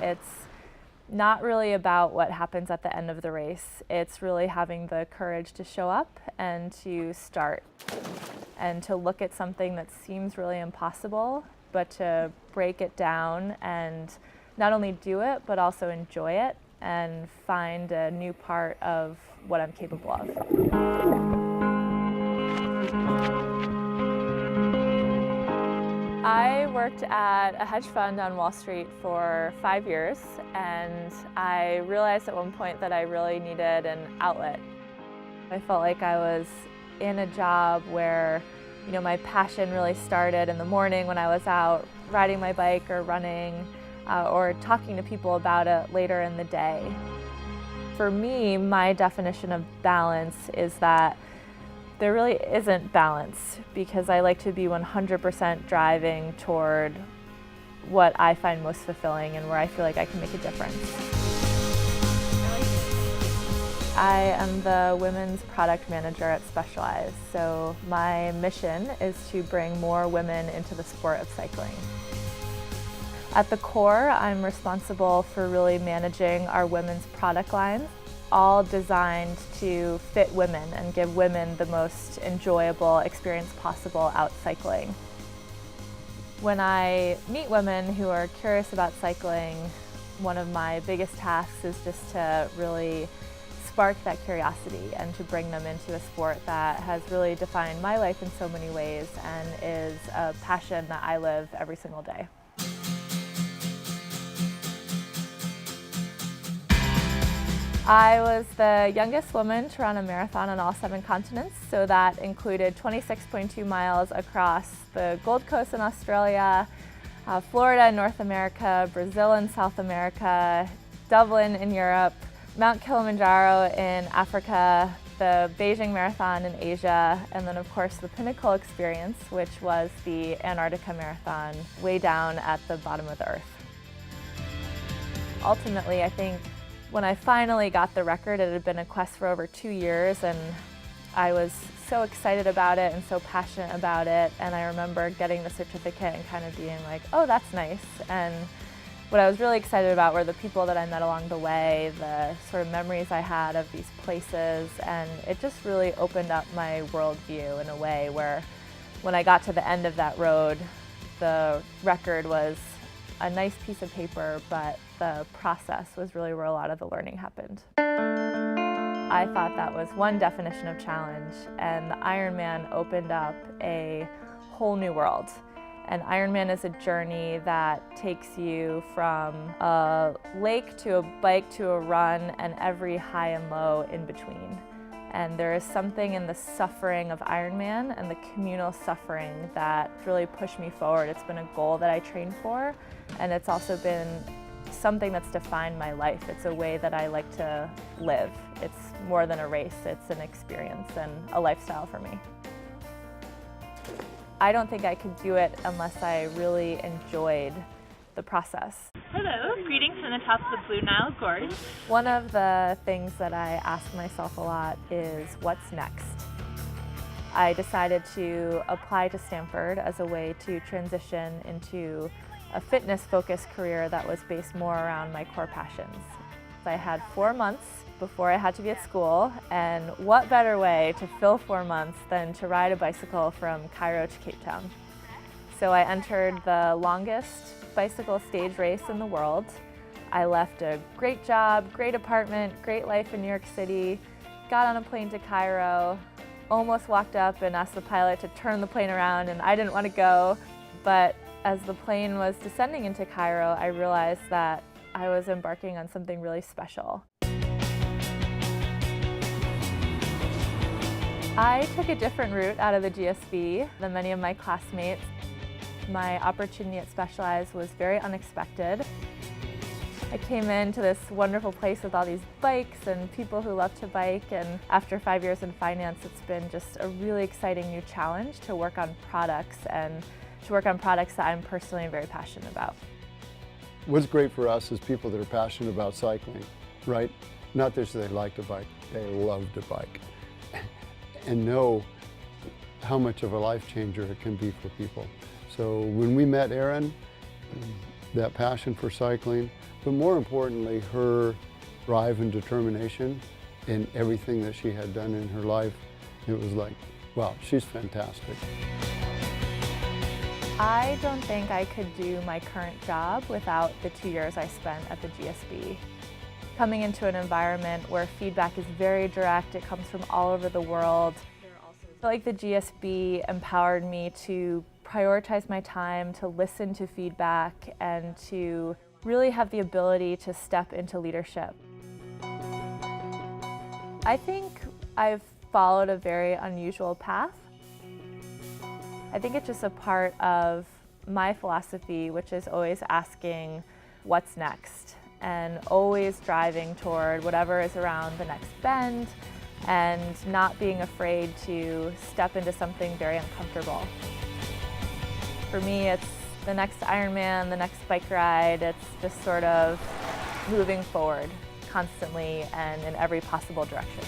It's not really about what happens at the end of the race. It's really having the courage to show up and to start and to look at something that seems really impossible, but to break it down and not only do it, but also enjoy it and find a new part of what I'm capable of. I worked at a hedge fund on Wall Street for 5 years, and I realized at one point that I really needed an outlet. I felt like I was in a job where, my passion really started in the morning when I was out riding my bike or running, or talking to people about it later in the day. For me, my definition of balance is that there really isn't balance, because I like to be 100% driving toward what I find most fulfilling and where I feel like I can make a difference. I am the women's product manager at Specialized, so my mission is to bring more women into the sport of cycling. At the core, I'm responsible for really managing our women's product lines, all designed to fit women and give women the most enjoyable experience possible out cycling. When I meet women who are curious about cycling, one of my biggest tasks is just to really spark that curiosity and to bring them into a sport that has really defined my life in so many ways and is a passion that I live every single day. I was the youngest woman to run a marathon on all 7 continents, so that included 26.2 miles across the Gold Coast in Australia, Florida in North America, Brazil in South America, Dublin in Europe, Mount Kilimanjaro in Africa, the Beijing Marathon in Asia, and then of course the pinnacle experience, which was the Antarctica Marathon, way down at the bottom of the earth. Ultimately, I think when I finally got the record, it had been a quest for over 2 years, and I was so excited about it and so passionate about it. And I remember getting the certificate and kind of being like, oh, that's nice. And what I was really excited about were the people that I met along the way, the sort of memories I had of these places, and it just really opened up my worldview in a way where when I got to the end of that road, the record was a nice piece of paper, but the process was really where a lot of the learning happened. I thought that was one definition of challenge, and the Ironman opened up a whole new world. And Ironman is a journey that takes you from a lake to a bike to a run and every high and low in between. And there is something in the suffering of Ironman and the communal suffering that really pushed me forward. It's been a goal that I trained for, and it's also been something that's defined my life. It's a way that I like to live. It's more than a race, it's an experience and a lifestyle for me. I don't think I could do it unless I really enjoyed the process. Hello, greetings from the top of the Blue Nile Gorge. One of the things that I ask myself a lot is, what's next? I decided to apply to Stanford as a way to transition into a fitness-focused career that was based more around my core passions. I had 4 months before I had to be at school, and what better way to fill 4 months than to ride a bicycle from Cairo to Cape Town. So I entered the longest bicycle stage race in the world. I left a great job, great apartment, great life in New York City, got on a plane to Cairo, almost walked up and asked the pilot to turn the plane around, and I didn't want to go. But as the plane was descending into Cairo, I realized that I was embarking on something really special. I took a different route out of the GSV than many of my classmates. My opportunity at Specialized was very unexpected. I came into this wonderful place with all these bikes and people who love to bike, and after 5 years in finance, it's been just a really exciting new challenge to work on products and to work on products that I'm personally very passionate about. What's great for us is people that are passionate about cycling, right? Not just they like to bike, they love to bike. And know how much of a life changer it can be for people. So when we met Erin, that passion for cycling, but more importantly, her drive and determination in everything that she had done in her life. It was like, wow, she's fantastic. I don't think I could do my current job without the 2 years I spent at the GSB. Coming into an environment where feedback is very direct, it comes from all over the world. I feel like the GSB empowered me to prioritize my time, to listen to feedback, and to really have the ability to step into leadership. I think I've followed a very unusual path. I think it's just a part of my philosophy, which is always asking what's next and always driving toward whatever is around the next bend and not being afraid to step into something very uncomfortable. For me, it's the next Ironman, the next bike ride. It's just sort of moving forward constantly and in every possible direction.